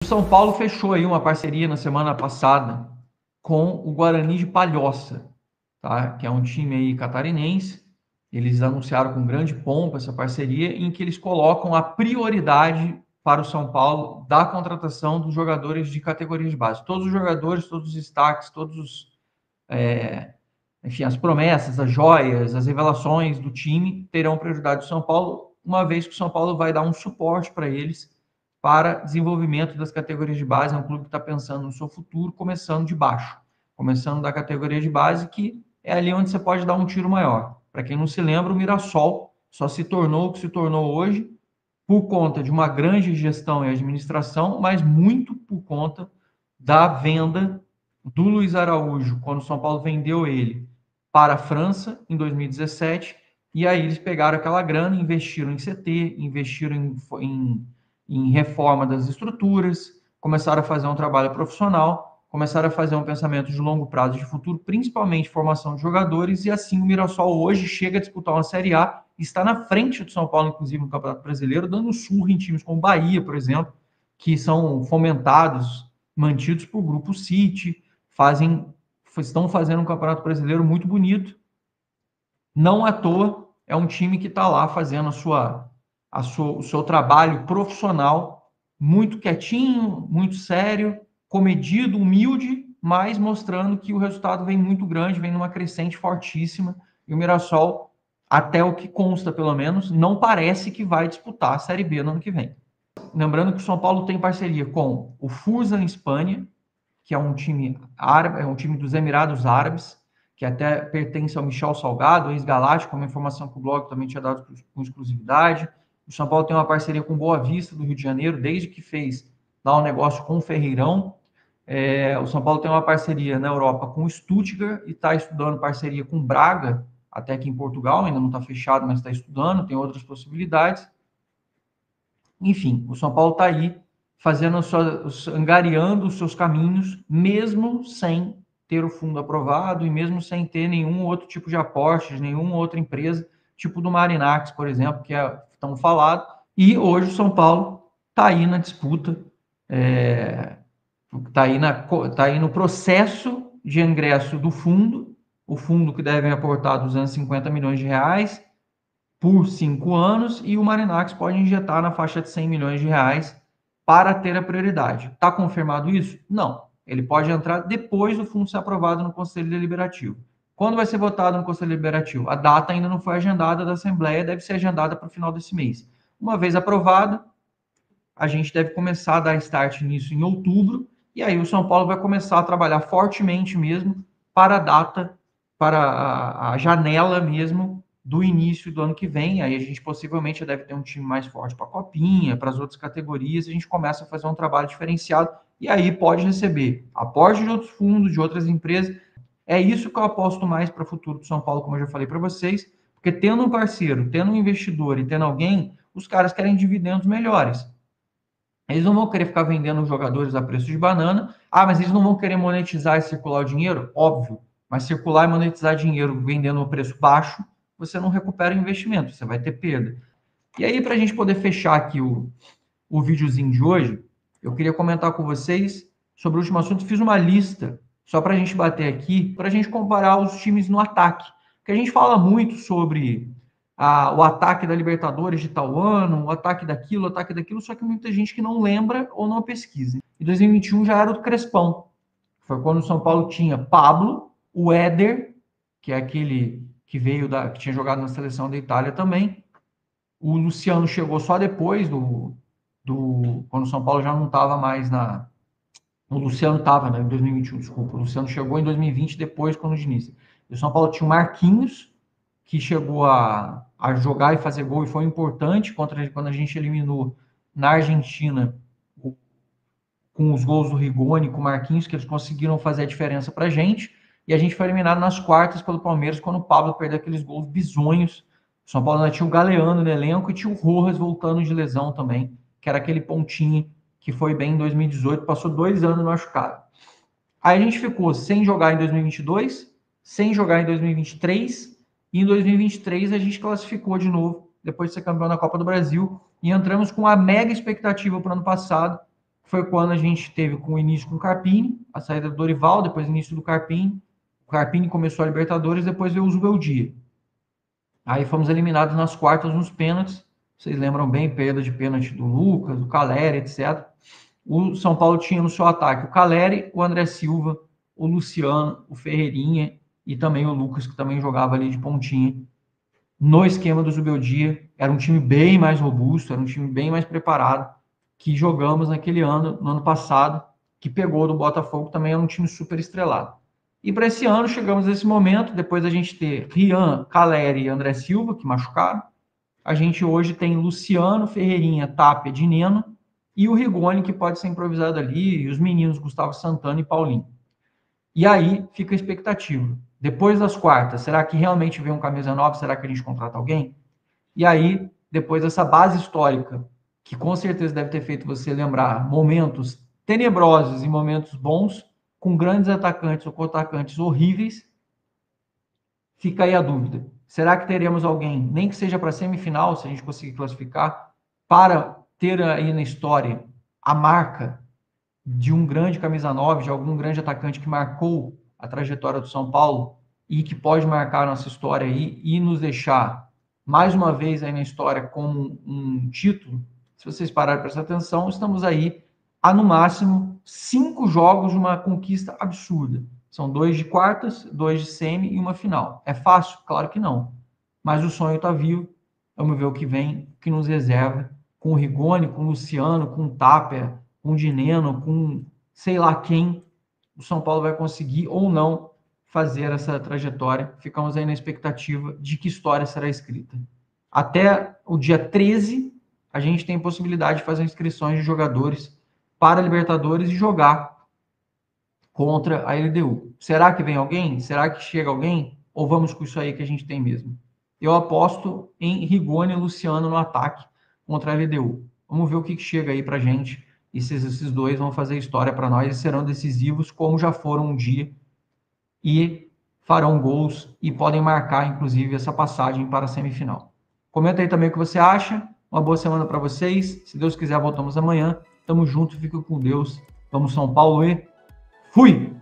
O São Paulo fechou aí uma parceria na semana passada com o Guarani de Palhoça, tá? Que é um time aí catarinense. Eles anunciaram com grande pompa essa parceria, em que eles colocam a prioridade para o São Paulo da contratação dos jogadores de categoria de base. Todos os jogadores, todos os destaques, enfim, as promessas, as joias, as revelações do time terão prioridade do São Paulo, uma vez que o São Paulo vai dar um suporte para eles para desenvolvimento das categorias de base. É um clube que está pensando no seu futuro, começando de baixo, começando da categoria de base, que é ali onde você pode dar um tiro maior. Para quem não se lembra, o Mirassol só se tornou o que se tornou hoje por conta de uma grande gestão e administração, mas muito por conta da venda do Luiz Araújo, quando o São Paulo vendeu ele para a França em 2017, e aí eles pegaram aquela grana, investiram em CT, investiram em reforma das estruturas, começaram a fazer um trabalho profissional, começaram a fazer um pensamento de longo prazo de futuro, principalmente formação de jogadores, e assim o Mirassol hoje chega a disputar uma Série A, está na frente do São Paulo, inclusive, no Campeonato Brasileiro, dando surra em times como Bahia, por exemplo, que são fomentados, mantidos por Grupo City, estão fazendo um Campeonato Brasileiro muito bonito. Não à toa, é um time que está lá fazendo o seu trabalho profissional, muito quietinho, muito sério, comedido, humilde, mas mostrando que o resultado vem muito grande, vem numa crescente fortíssima, e o Mirassol, até o que consta pelo menos, não parece que vai disputar a Série B no ano que vem. Lembrando que o São Paulo tem parceria com o Fursa em Espanha, que é um time árabe, é um time dos Emirados Árabes, que até pertence ao Michel Salgado, ex-galáctico, uma informação que o blog também tinha dado com exclusividade. O São Paulo tem uma parceria com Boa Vista, do Rio de Janeiro, desde que fez lá um negócio com o Ferreirão. O São Paulo tem uma parceria na Europa com o Stuttgart e está estudando parceria com Braga, até aqui em Portugal, ainda não está fechado, mas está estudando, tem outras possibilidades. Enfim, o São Paulo está aí angariando os seus caminhos, mesmo sem ter o fundo aprovado e mesmo sem ter nenhum outro tipo de aporte, nenhuma outra empresa, tipo do Marinax, por exemplo, que é tão falado. E hoje o São Paulo está aí na disputa, está aí no processo de ingresso do fundo, o fundo que deve aportar 250 milhões de reais, por 5 anos, e o Marinax pode injetar na faixa de 100 milhões de reais para ter a prioridade. Está confirmado isso? Não. Ele pode entrar depois do fundo ser aprovado no Conselho Deliberativo. Quando vai ser votado no Conselho Deliberativo? A data ainda não foi agendada da Assembleia, deve ser agendada para o final desse mês. Uma vez aprovada, a gente deve começar a dar start nisso em outubro, e aí o São Paulo vai começar a trabalhar fortemente mesmo para a data, para a janela mesmo do início do ano que vem. Aí a gente possivelmente deve ter um time mais forte para a Copinha, para as outras categorias, e a gente começa a fazer um trabalho diferenciado, e aí pode receber aporte de outros fundos, de outras empresas. É isso que eu aposto mais para o futuro do São Paulo, como eu já falei para vocês, porque tendo um parceiro, tendo um investidor e tendo alguém, os caras querem dividendos melhores. Eles não vão querer ficar vendendo os jogadores a preço de banana. Ah, mas eles não vão querer monetizar e circular o dinheiro? Óbvio. Mas circular e monetizar dinheiro vendendo a preço baixo, você não recupera o investimento, você vai ter perda. E aí, para a gente poder fechar aqui o videozinho de hoje, eu queria comentar com vocês sobre o último assunto. Fiz uma lista, só para a gente bater aqui, para a gente comparar os times no ataque. Porque a gente fala muito sobre o ataque da Libertadores de tal ano, o ataque daquilo, só que muita gente que não lembra ou não pesquisa. E 2021 já era o do Crespão. Foi quando o São Paulo tinha Pablo, o Éder, que é aquele que que tinha jogado na seleção da Itália também. O Luciano chegou só depois quando o São Paulo já não estava mais na. O Luciano estava, né, em 2021, desculpa. O Luciano chegou em 2020, depois, quando o Diniz. E o São Paulo tinha o Marquinhos, que chegou a jogar e fazer gol, e foi importante quando a gente eliminou na Argentina com os gols do Rigoni, com o Marquinhos, que eles conseguiram fazer a diferença para a gente. E a gente foi eliminado nas quartas pelo Palmeiras, quando o Pablo perdeu aqueles gols bizonhos. O São Paulo ainda tinha o Galeano no elenco e tinha o Rojas voltando de lesão também, que era aquele pontinho que foi bem em 2018, passou 2 anos machucado. Aí a gente ficou sem jogar em 2022, sem jogar em 2023, e em 2023 a gente classificou de novo, depois de ser campeão da Copa do Brasil, e entramos com a mega expectativa para o ano passado, foi quando a gente teve com o início com o Carpini, a saída do Dorival, depois o início do Carpini. O Carpini começou a Libertadores, depois veio o Zubeldia. Aí fomos eliminados nas quartas nos pênaltis. Vocês lembram bem, perda de pênalti do Lucas, do Caleri, etc. O São Paulo tinha no seu ataque o Caleri, o André Silva, o Luciano, o Ferreirinha e também o Lucas, que também jogava ali de pontinha. No esquema do Zubeldia, era um time bem mais robusto, era um time bem mais preparado, que jogamos naquele ano, no ano passado, que pegou do Botafogo, também era um time super estrelado. E para esse ano, chegamos nesse momento, depois da gente ter Rian, Caleri e André Silva, que machucaram, a gente hoje tem Luciano, Ferreirinha, Tapia, Dineno, e o Rigoni, que pode ser improvisado ali, e os meninos Gustavo Santana e Paulinho. E aí fica a expectativa. Depois das quartas, será que realmente vem um camisa nova? Será que a gente contrata alguém? E aí, depois dessa base histórica, que com certeza deve ter feito você lembrar momentos tenebrosos e momentos bons, com grandes atacantes ou com atacantes horríveis, fica aí a dúvida. Será que teremos alguém, nem que seja para semifinal, se a gente conseguir classificar, para ter aí na história a marca de um grande camisa 9, de algum grande atacante que marcou a trajetória do São Paulo e que pode marcar a nossa história aí e nos deixar mais uma vez aí na história como um título? Se vocês pararem para prestar atenção, estamos aí a no máximo 5 jogos de uma conquista absurda. São 2 de quartas, 2 de semi e uma final. É fácil? Claro que não. Mas o sonho está vivo. Vamos ver o que vem, o que nos reserva, com o Rigoni, com o Luciano, com o Tapia, com o Dineno, com sei lá quem, o São Paulo vai conseguir ou não fazer essa trajetória. Ficamos aí na expectativa de que história será escrita. Até o dia 13, a gente tem possibilidade de fazer inscrições de jogadores para a Libertadores e jogar contra a LDU. Será que vem alguém? Será que chega alguém? Ou vamos com isso aí que a gente tem mesmo? Eu aposto em Rigoni e Luciano no ataque contra a LDU. Vamos ver o que chega aí para gente e se esses dois vão fazer história para nós e serão decisivos, como já foram um dia, e farão gols e podem marcar, inclusive, essa passagem para a semifinal. Comenta aí também o que você acha. Uma boa semana para vocês. Se Deus quiser, voltamos amanhã. Tamo junto, fica com Deus. Vamos São Paulo e fui!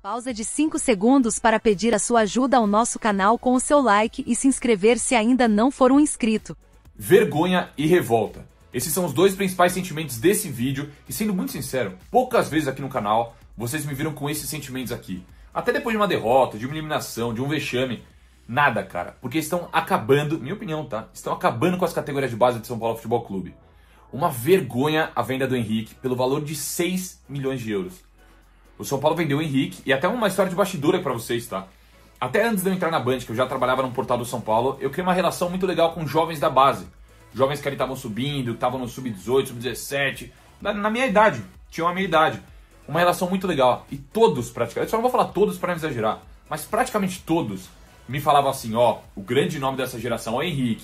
Pausa de 5 segundos para pedir a sua ajuda ao nosso canal com o seu like e se inscrever se ainda não for um inscrito. Vergonha e revolta. Esses são os dois principais sentimentos desse vídeo e, sendo muito sincero, poucas vezes aqui no canal vocês me viram com esses sentimentos aqui. Até depois de uma derrota, de uma eliminação, de um vexame. Nada, cara. Porque estão acabando, minha opinião, tá? Estão acabando com as categorias de base de São Paulo Futebol Clube. Uma vergonha a venda do Henrique pelo valor de 6 milhões de euros. O São Paulo vendeu o Henrique, e até uma história de bastidor aí pra vocês, tá? Até antes de eu entrar na Band, que eu já trabalhava no portal do São Paulo, eu criei uma relação muito legal com jovens da base. Jovens que ali estavam subindo, que estavam no sub-18, sub-17, na minha idade, tinham a minha idade. Uma relação muito legal. E todos, praticamente, eu só não vou falar todos para não exagerar, mas praticamente todos me falavam assim, ó, o grande nome dessa geração é o Henrique.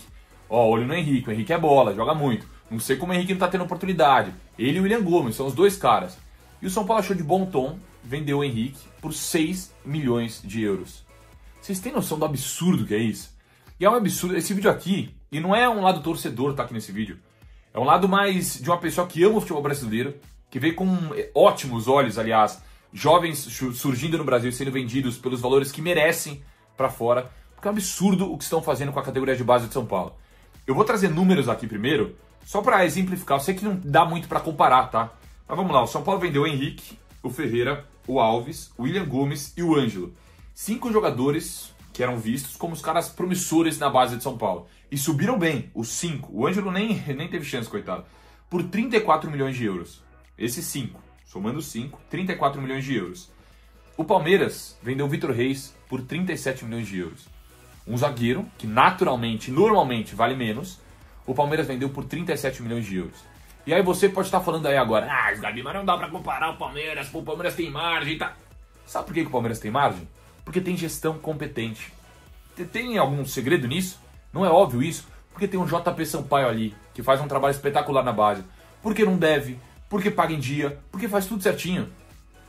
Ó, olho no Henrique, o Henrique é bola, joga muito. Não sei como o Henrique não tá tendo oportunidade. Ele e o William Gomes, são os dois caras. E o São Paulo achou de bom tom vender o Henrique por 6 milhões de euros. Vocês têm noção do absurdo que é isso? E é um absurdo, esse vídeo aqui, e não é um lado torcedor tá aqui nesse vídeo, é um lado mais de uma pessoa que ama o futebol brasileiro, que vê com ótimos olhos, aliás, jovens surgindo no Brasil e sendo vendidos pelos valores que merecem pra fora, porque é um absurdo o que estão fazendo com a categoria de base de São Paulo. Eu vou trazer números aqui primeiro, só pra exemplificar, eu sei que não dá muito pra comparar, tá? Mas vamos lá, o São Paulo vendeu o Henrique, o Ferreira, o Alves, o William Gomes e o Ângelo. 5 jogadores que eram vistos como os caras promissores na base de São Paulo. E subiram bem, os 5. O Ângelo nem teve chance, coitado. Por 34 milhões de euros. Esses 5, somando os 5, 34 milhões de euros. O Palmeiras vendeu o Vitor Reis por 37 milhões de euros. Um zagueiro, que normalmente vale menos, o Palmeiras vendeu por 37 milhões de euros. E aí você pode estar falando aí agora, Gabi, mas não dá pra comparar o Palmeiras, pô, o Palmeiras tem margem e tá. Sabe por que o Palmeiras tem margem? Porque tem gestão competente. Tem algum segredo nisso? Não é óbvio isso? Porque tem um JP Sampaio ali, que faz um trabalho espetacular na base. Porque não deve, porque paga em dia, porque faz tudo certinho.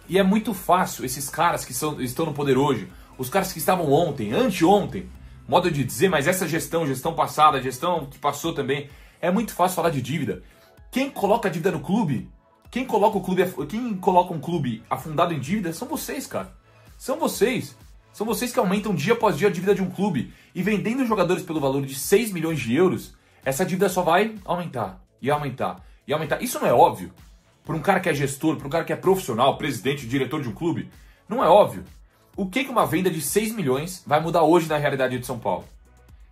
E é muito fácil esses caras que estão no poder hoje, os caras que estavam ontem, anteontem, modo de dizer, mas essa gestão passada, gestão que passou também, é muito fácil falar de dívida. Quem coloca a dívida no clube, quem coloca um clube afundado em dívida são vocês, cara. São vocês. São vocês que aumentam dia após dia a dívida de um clube. E vendendo jogadores pelo valor de 6 milhões de euros, essa dívida só vai aumentar, e aumentar, e aumentar. Isso não é óbvio? Para um cara que é gestor, para um cara que é profissional, presidente, diretor de um clube, não é óbvio. O que uma venda de 6 milhões vai mudar hoje na realidade de São Paulo?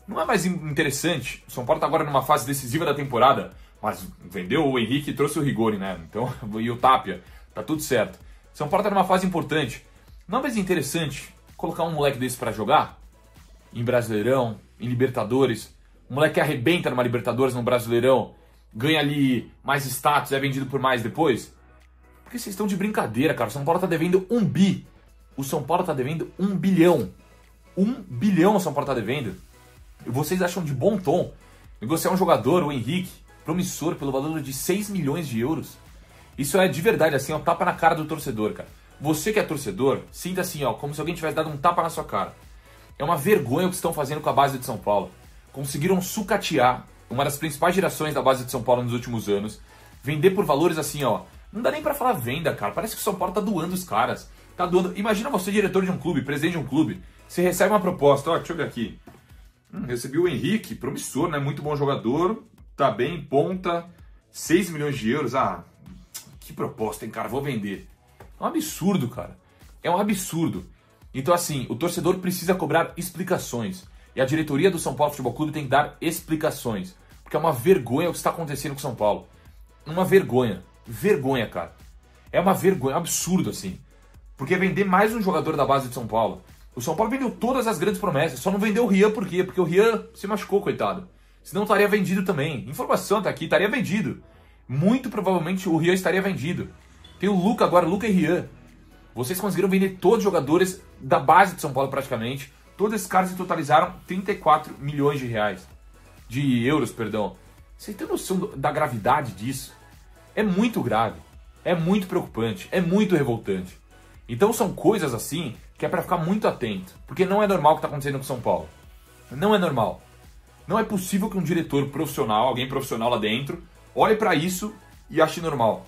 Não é mais interessante? O São Paulo está agora numa fase decisiva da temporada, mas vendeu o Henrique e trouxe o Rigoni, né? Então, e o Tapia, tá tudo certo. São Paulo tá numa fase importante. Não é mais interessante colocar um moleque desse pra jogar? Em Brasileirão, em Libertadores. Um moleque que arrebenta numa Libertadores, no Brasileirão, ganha ali mais status, é vendido por mais depois? Porque vocês estão de brincadeira, cara. O São Paulo tá devendo 1 bi. O São Paulo tá devendo 1 bilhão. 1 bilhão o São Paulo tá devendo. E vocês acham de bom tom negociar um jogador, o Henrique, promissor pelo valor de 6 milhões de euros. Isso é de verdade, assim, ó, tapa na cara do torcedor, cara. Você que é torcedor, sinta assim, ó, como se alguém tivesse dado um tapa na sua cara. É uma vergonha o que estão fazendo com a base de São Paulo. Conseguiram sucatear uma das principais gerações da base de São Paulo nos últimos anos, vender por valores assim, ó, não dá nem pra falar venda, cara. Parece que o São Paulo tá doando os caras. Tá doando. Imagina você, diretor de um clube, presidente de um clube, você recebe uma proposta, ó, deixa eu ver aqui. Recebi o Henrique, promissor, né, muito bom jogador, tá bem, ponta, 6 milhões de euros, que proposta, hein, cara, vou vender. É um absurdo, cara, é um absurdo. Então, assim, o torcedor precisa cobrar explicações, e a diretoria do São Paulo Futebol Clube tem que dar explicações, porque é uma vergonha o que está acontecendo com o São Paulo. Uma vergonha, cara. É uma vergonha, é um absurdo, assim, porque vender mais um jogador da base de São Paulo. O São Paulo vendeu todas as grandes promessas, só não vendeu o Rian, por quê? Porque o Rian se machucou, coitado. Senão estaria vendido também. Informação tá aqui, estaria vendido. Muito provavelmente o Rian estaria vendido. Tem o Luca agora, Luca e Rian. Vocês conseguiram vender todos os jogadores da base de São Paulo praticamente. Todos esses caras totalizaram 34 milhões de reais. De euros, perdão. Você tem noção da gravidade disso? É muito grave. É muito preocupante. É muito revoltante. Então são coisas assim que é pra ficar muito atento. Porque não é normal o que tá acontecendo com São Paulo. Não é normal. Não é possível que um diretor profissional, alguém profissional lá dentro, olhe pra isso e ache normal.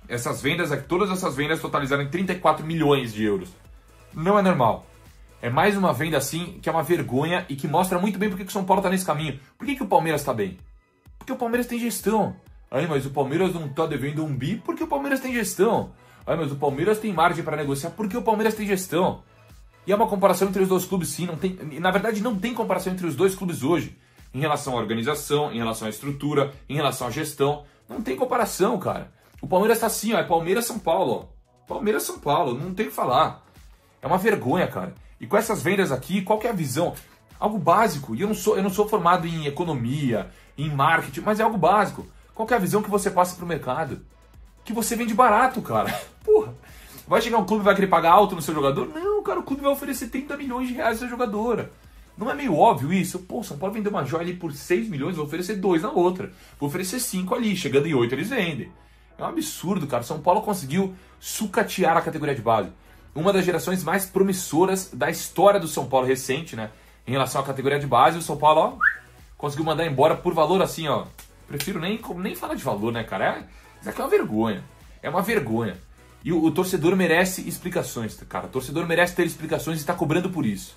Essas vendas, todas essas vendas totalizaram 34 milhões de euros. Não é normal. É mais uma venda assim que é uma vergonha e que mostra muito bem porque que o São Paulo tá nesse caminho. Por que o Palmeiras tá bem? Porque o Palmeiras tem gestão. Aí, mas o Palmeiras não tá devendo 1 bi porque o Palmeiras tem gestão. Aí, mas o Palmeiras tem margem para negociar porque o Palmeiras tem gestão. E é uma comparação entre os dois clubes, sim. Não tem, na verdade, não tem comparação entre os dois clubes hoje. Em relação à organização, em relação à estrutura, em relação à gestão. Não tem comparação, cara. O Palmeiras tá assim, ó. É Palmeiras-São Paulo, ó. Palmeiras-São Paulo. Não tem o que falar. É uma vergonha, cara. E com essas vendas aqui, qual que é a visão? Algo básico. E eu não sou formado em economia, em marketing, mas é algo básico. Qual que é a visão que você passa pro mercado? Que você vende barato, cara. Porra. Vai chegar um clube e vai querer pagar alto no seu jogador? Não, cara, o clube vai oferecer 30 milhões de reais no seu jogador. Não é meio óbvio isso? Pô, São Paulo vendeu uma joia ali por 6 milhões, vou oferecer 2 na outra. Vou oferecer 5 ali, chegando em 8 eles vendem. É um absurdo, cara. São Paulo conseguiu sucatear a categoria de base. Uma das gerações mais promissoras da história do São Paulo recente, né? Em relação à categoria de base, o São Paulo, ó, conseguiu mandar embora por valor assim, ó. Prefiro nem falar de valor, né, cara? Isso aqui é uma vergonha. É uma vergonha. E o torcedor merece explicações, cara. O torcedor merece ter explicações e está cobrando por isso.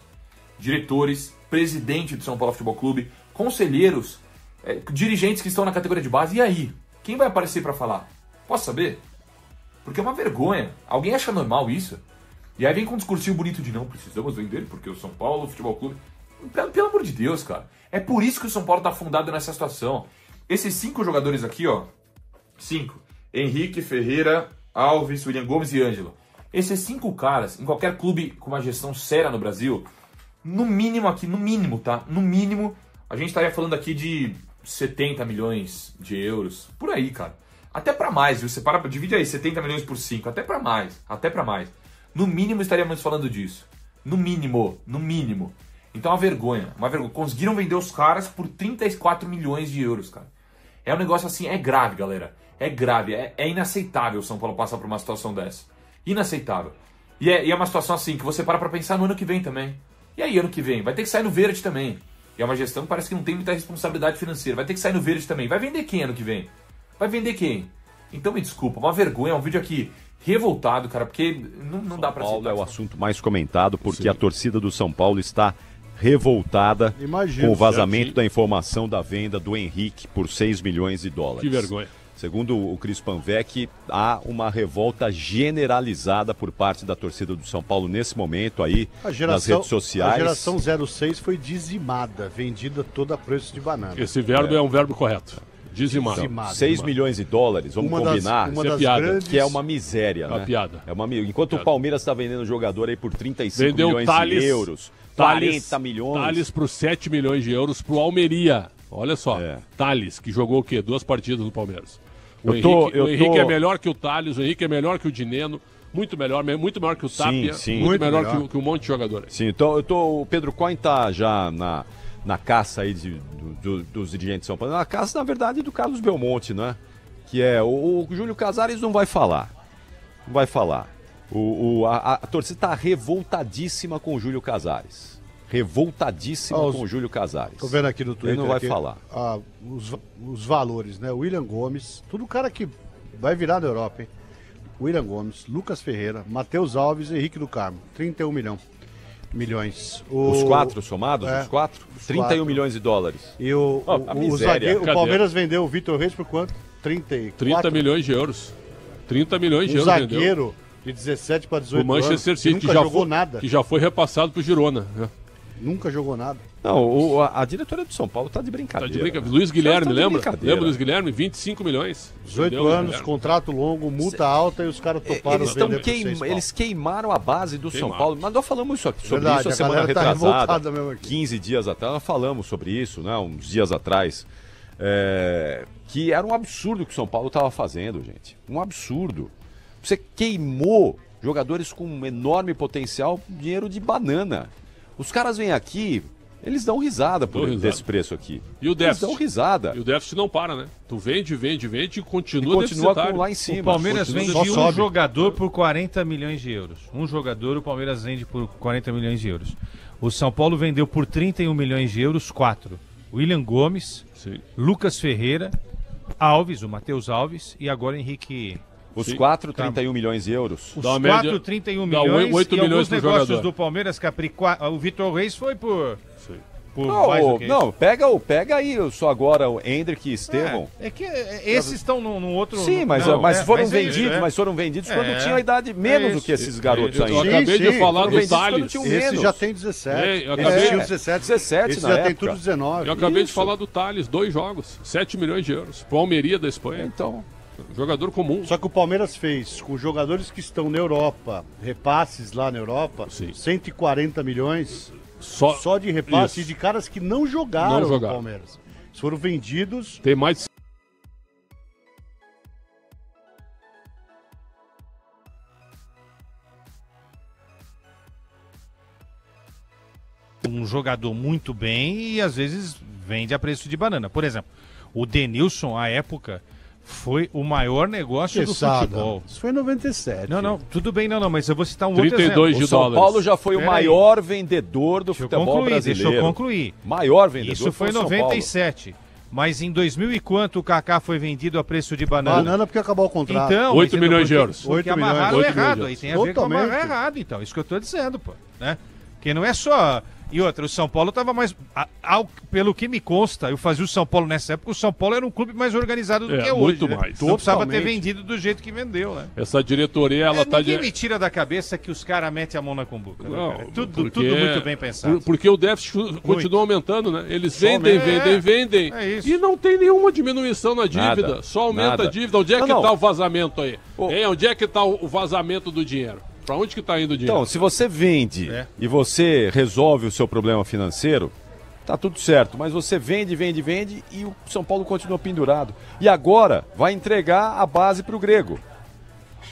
Diretores, presidente do São Paulo Futebol Clube, conselheiros, dirigentes que estão na categoria de base. E aí? Quem vai aparecer para falar? Posso saber? Porque é uma vergonha. Alguém acha normal isso? E aí vem com um discursinho bonito de não, precisamos vender porque o São Paulo Futebol Clube... Pelo amor de Deus, cara. É por isso que o São Paulo tá afundado nessa situação. Esses 5 jogadores aqui, ó. 5. Henrique, Ferreira, Alves, William Gomes e Ângelo. Esses 5 caras, em qualquer clube com uma gestão séria no Brasil, no mínimo aqui, no mínimo, tá? No mínimo, a gente estaria falando aqui de 70 milhões de euros. Por aí, cara. Até pra mais, viu? Você divide aí 70 milhões por 5. Até pra mais. Até pra mais. No mínimo estaríamos falando disso. No mínimo. No mínimo. Então é uma vergonha. Uma vergonha. Conseguiram vender os caras por 34 milhões de euros, cara. É um negócio assim, é grave, galera. É grave. É inaceitável o São Paulo passar por uma situação dessa. Inaceitável. E é uma situação assim que você para pra pensar no ano que vem também. E aí, ano que vem? Vai ter que sair no verde também. E é uma gestão que parece que não tem muita responsabilidade financeira. Vai ter que sair no verde também. Vai vender quem ano que vem? Vai vender quem? Então me desculpa, uma vergonha. É um vídeo aqui revoltado, cara, porque não dá pra aceitar. São Paulo é o assunto mais comentado porque a torcida do São Paulo está revoltada com o vazamento da informação da venda do Henrique por 6 milhões de dólares. Que vergonha. Segundo o Cris Panvec, há uma revolta generalizada por parte da torcida do São Paulo nesse momento aí, nas redes sociais. A geração 06 foi dizimada, vendida toda a preço de banana. Esse verbo é um verbo correto. Dizimado. 6 milhões de dólares, vamos combinar, que é uma miséria, né? Uma piada. É uma, enquanto o Palmeiras está vendendo jogador aí por 35 vendeu milhões Thales, de euros, 40 milhões. Thales por 7 milhões de euros pro Almeria. Olha só, Thales, que jogou o quê? 2 partidas no Palmeiras. O Henrique é melhor que o Thales, o Henrique é melhor que o Dineno, muito melhor que o Tapia, muito melhor que um monte de jogador. Sim, então o Pedro Coin tá já na caça aí dos dirigentes de São Paulo. Na caça, na verdade, do Carlos Belmonte, né? Que é o Júlio Casares não vai falar. Não vai falar. A torcida está revoltadíssima com o Júlio Casares. Revoltadíssima com o Júlio Casares. Tô vendo aqui no Twitter. Ele não vai falar. Os valores, né? William Gomes, tudo cara que vai virar da Europa, hein? William Gomes, Lucas Ferreira, Matheus Alves e Henrique do Carmo. 31 milhões. Os 4 somados? Os 4? 31 milhões de dólares. E o Palmeiras vendeu o Vitor Reis por quanto? 30 milhões de euros. 30 milhões de euros zagueiro vendeu. De 17 para 18 anos. O Manchester City, nunca jogou nada. Que já foi repassado pro Girona. Né? Nunca jogou nada. Não, a diretoria do São Paulo tá de brincadeira. Luiz Guilherme, lembra? Lembra Luiz Guilherme? 25 milhões. 18 anos, contrato longo, multa alta e os caras toparam eles queimaram a base do São Paulo. Mas nós falamos sobre isso a semana retrasada. 15 dias atrás, nós falamos sobre isso, né? Uns dias atrás. Que era um absurdo que o São Paulo estava fazendo, gente. Um absurdo. Você queimou jogadores com um enorme potencial, dinheiro de banana. Os caras vêm aqui, eles dão risada desse preço aqui. E o déficit? Eles dão risada. E o déficit não para, né? Tu vende e continua com lá em cima. O Palmeiras vende um jogador por 40 milhões de euros. Um jogador o Palmeiras vende por 40 milhões de euros. O São Paulo vendeu por 31 milhões de euros 4. William Gomes, Lucas Ferreira, Alves, o Matheus Alves e agora Henrique Os 4, 31 milhões de euros. Os 4, 31 milhões 8 e milhões alguns negócios do Palmeiras, o Vitor Reis foi por... Sim. Não, pega aí só agora o Hendrick e Estevão. Esses estão num outro... Sim, mas foram vendidos quando tinham a idade menos do que esses garotos aí. Eu acabei de falar do Thales. Esse já tem 17. Eu acabei... Esse tinha 17 esse já tem tudo 19. Eu acabei de falar do Thales, 2 jogos, 7 milhões de euros. Pro Almeria da Espanha. Então... Jogador comum. Só que o Palmeiras fez com jogadores que estão na Europa, repasses lá na Europa, 140 milhões... Só de repasse de caras que não jogaram no Palmeiras. Eles foram vendidos. Tem mais. Um jogador muito bem e às vezes vende a preço de banana. Por exemplo, o Denilson, à época, foi o maior negócio do futebol. Isso foi em 97. Não, tudo bem, mas eu vou citar um outro exemplo. 32 de dólares. O São Paulo já foi o maior vendedor do futebol brasileiro. Deixa eu concluir. Maior vendedor. Isso foi em 97. Mas em 2000 e quanto o Kaká foi vendido a preço de banana? Banana porque acabou o contrato. Então, 8 milhões de euros. Porque amarraram errado. Aí tem a ver com amarrar errado, então. Isso que eu tô dizendo, pô. Né? Porque não é só... E outra, o São Paulo estava mais... Pelo que me consta, eu fazia o São Paulo nessa época, o São Paulo era um clube mais organizado do que é hoje. Muito né? mais. Não precisava ter vendido do jeito que vendeu, né? Essa diretoria, ela tá... Ninguém me tira da cabeça que os caras metem a mão na cumbuca. Não, né, tudo muito bem pensado. Porque o déficit continua aumentando, né? Eles vendem. É isso. E não tem nenhuma diminuição na dívida. Só aumenta a dívida. Onde é que tá o vazamento aí? Onde é que tá o vazamento do dinheiro? Pra onde que tá indo o dinheiro? Então, se você vende e você resolve o seu problema financeiro, tá tudo certo. Mas você vende e o São Paulo continua pendurado. E agora vai entregar a base pro Grego.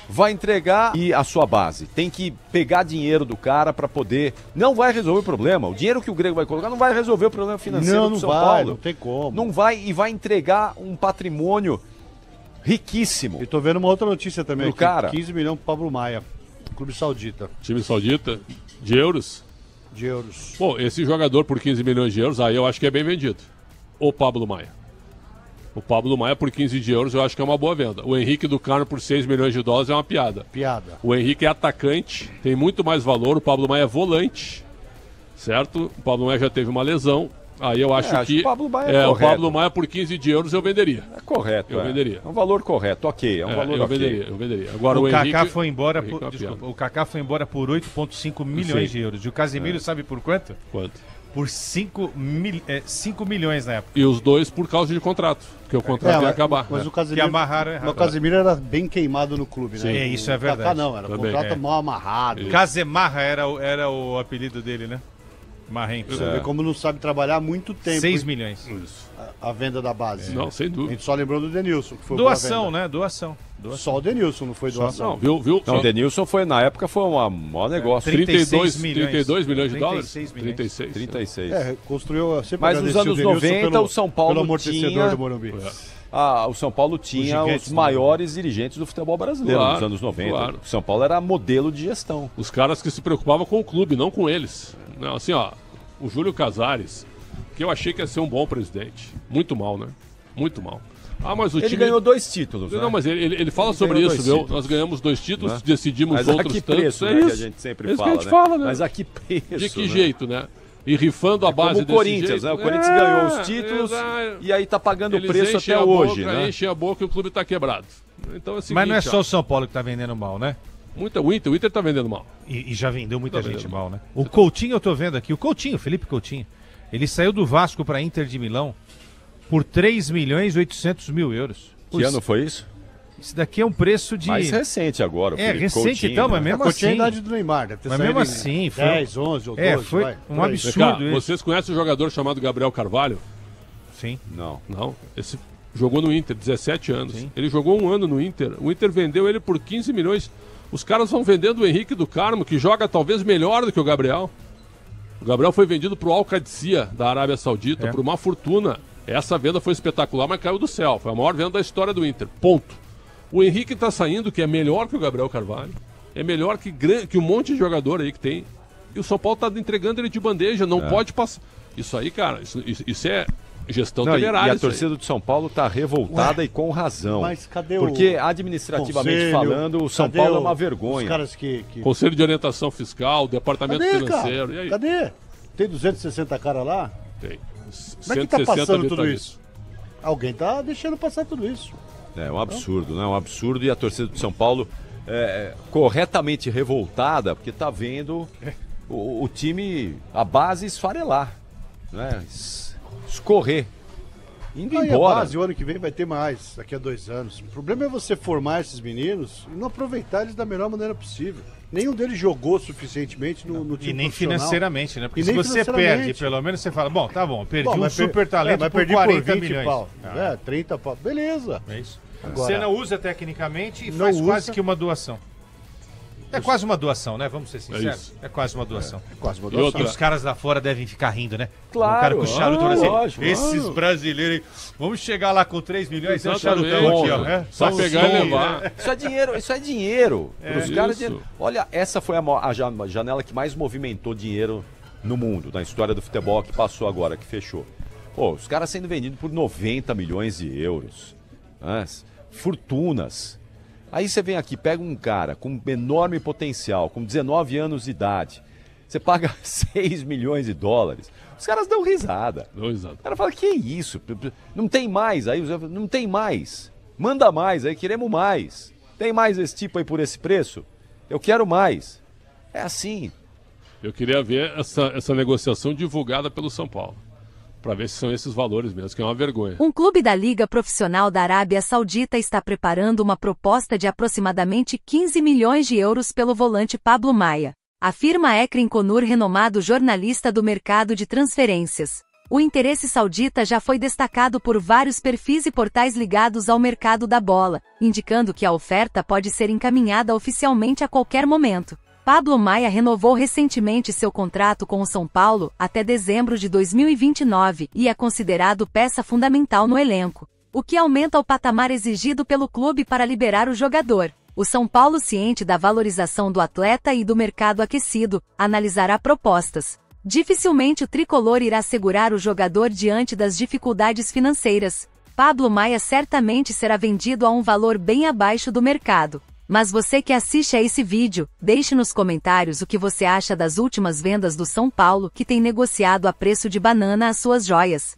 Vai entregar e a sua base. Tem que pegar dinheiro do cara para poder... Não vai resolver o problema. O dinheiro que o Grego vai colocar não vai resolver o problema financeiro do São Paulo. Não tem como. Não vai, e vai entregar um patrimônio riquíssimo. E tô vendo uma outra notícia também. Pro cara. 15 milhões pro Pablo Maia. Clube Saudita. Time saudita? De euros? De euros. Bom, esse jogador por 15 milhões de euros, aí eu acho que é bem vendido. O Pablo Maia. O Pablo Maia por 15 de euros eu acho que é uma boa venda. O Henrique do Carmo por 6 milhões de dólares é uma piada. O Henrique é atacante, tem muito mais valor. O Pablo Maia é volante, certo? O Pablo Maia já teve uma lesão. Aí eu acho que o Pablo Maia o Pablo Maia por 15 de euros eu venderia. É correto. Eu venderia. É um valor correto, ok. É um valor eu venderia. Agora o Kaká Henrique... foi embora por... Desculpa, o Kaká foi embora por 8,5 milhões de euros. E o Casemiro sabe por quanto? Quanto? Por 5 milhões na época. E os dois por causa de contrato. Porque o contrato ia acabar. Mas o Casemiro, que amarraram errado. O Casemiro era bem queimado no clube, né? Isso é verdade. Kaká não, era um contrato mal amarrado. Casemarra era o apelido dele, né? Marrento. Você vê como não sabe trabalhar há muito tempo. 6 milhões. A venda da base. Não, sem dúvida. A gente só lembrou do Denilson. Que foi doação, né? Doação. Só o Denilson, não foi doação. Não, viu? Não, o Denilson foi, na época, foi um maior negócio. 32 milhões de dólares? 36. Construiu... Mas nos anos 90 o São Paulo tinha... do Morumbi. O São Paulo tinha os maiores dirigentes do futebol brasileiro nos anos 90. Claro. O São Paulo era modelo de gestão. Os caras que se preocupavam com o clube, não com eles. Não, assim, o Júlio Casares, que eu achei que ia ser um bom presidente. Muito mal, né? Muito mal. Mas o ele time... ganhou 2 títulos, Não, né? mas ele fala sobre isso, viu? Nós ganhamos 2 títulos, né? Decidimos mas outros que tantos. Preço, é né, isso. Que a gente sempre fala, que a gente fala, né? Mas a que preço, de que jeito, né? E rifando a base desse Corinthians, jeito. Né? O Corinthians ganhou os títulos e aí tá pagando o preço até hoje, né? Enchem a boca e o clube tá quebrado. Então é o seguinte, mas não é só o São Paulo que tá vendendo mal, né? O Inter tá vendendo mal. E já vendeu muita gente mal, né? O Coutinho, eu tô vendo aqui, o Felipe Coutinho, ele saiu do Vasco para Inter de Milão por 3 milhões e 800 mil euros. Que ano foi isso? Isso daqui é um preço de... Mais recente agora. Recente Coutinho, então, mas mesmo assim... a idade do Neymar, deve ter mas mesmo assim... Foi 10, 11 ou 12, foi um absurdo isso. Vocês conhecem um jogador chamado Gabriel Carvalho? Sim. Não. Esse jogou no Inter, 17 anos. Sim. Ele jogou 1 ano no Inter. O Inter vendeu ele por 15 milhões. Os caras vão vendendo o Henrique do Carmo, que joga talvez melhor do que o Gabriel. O Gabriel foi vendido pro Al Qadsiya, da Arábia Saudita, por uma fortuna. Essa venda foi espetacular, mas caiu do céu. Foi a maior venda da história do Inter. Ponto. O Henrique tá saindo, que é melhor que o Gabriel Carvalho. É melhor que um monte de jogador aí que tem. E o São Paulo tá entregando ele de bandeja. Não pode passar. Isso aí, cara, isso é Gestão temerária. E a torcida do São Paulo está revoltada e com razão. Mas cadê Porque administrativamente falando, o São Paulo é uma vergonha. Os caras Conselho de Orientação Fiscal, Departamento Financeiro. E aí? Cadê? Tem 260 caras lá? Tem. Como é que tá passando tudo isso? Alguém tá deixando passar tudo isso. É um absurdo, né? Um absurdo. E a torcida do São Paulo corretamente revoltada, porque tá vendo o time, a base esfarelar, né? Escorrer. Indo embora. A base, o ano que vem vai ter mais, daqui a 2 anos. O problema é você formar esses meninos e não aproveitar eles da melhor maneira possível. Nenhum deles jogou suficientemente no time. E nem financeiramente, né? Porque se você perde, pelo menos você fala, bom, tá bom, perdi um super talento mas por 40 por 20 milhões. Pau. 30 pau. Beleza. É isso. Agora, você não usa tecnicamente e faz quase que uma doação. É quase uma doação, né? Vamos ser sinceros. É quase uma doação. É quase uma doação. E os caras lá fora devem ficar rindo, né? Claro. O cara com o charuto lógico, esses brasileiros, vamos chegar lá com 3 milhões e o charutão aqui, ó. Só pegar e levar. Né? Isso é dinheiro. Os caras, olha, essa foi a janela que mais movimentou dinheiro no mundo, na história do futebol que passou agora, que fechou. Pô, os caras sendo vendidos por 90 milhões de euros. Né? Fortunas. Aí você vem aqui, pega um cara com enorme potencial, com 19 anos de idade, você paga 6 milhões de dólares, os caras dão risada. O cara fala, que isso? Não tem mais, aí não tem mais. Manda mais, aí queremos mais. Tem mais esse tipo aí por esse preço? Eu quero mais. É assim. Eu queria ver essa negociação divulgada pelo São Paulo. Para ver se são esses valores mesmo, que é uma vergonha. Um clube da Liga Profissional da Arábia Saudita está preparando uma proposta de aproximadamente 15 milhões de euros pelo volante Pablo Maia. Afirma Ekrim Konur, renomado jornalista do mercado de transferências. O interesse saudita já foi destacado por vários perfis e portais ligados ao mercado da bola, indicando que a oferta pode ser encaminhada oficialmente a qualquer momento. Pablo Maia renovou recentemente seu contrato com o São Paulo até dezembro de 2029 e é considerado peça fundamental no elenco, o que aumenta o patamar exigido pelo clube para liberar o jogador. O São Paulo, ciente da valorização do atleta e do mercado aquecido, analisará propostas. Dificilmente o tricolor irá segurar o jogador diante das dificuldades financeiras. Pablo Maia certamente será vendido a um valor bem abaixo do mercado. Mas você que assiste a esse vídeo, deixe nos comentários o que você acha das últimas vendas do São Paulo, que tem negociado a preço de banana as suas joias.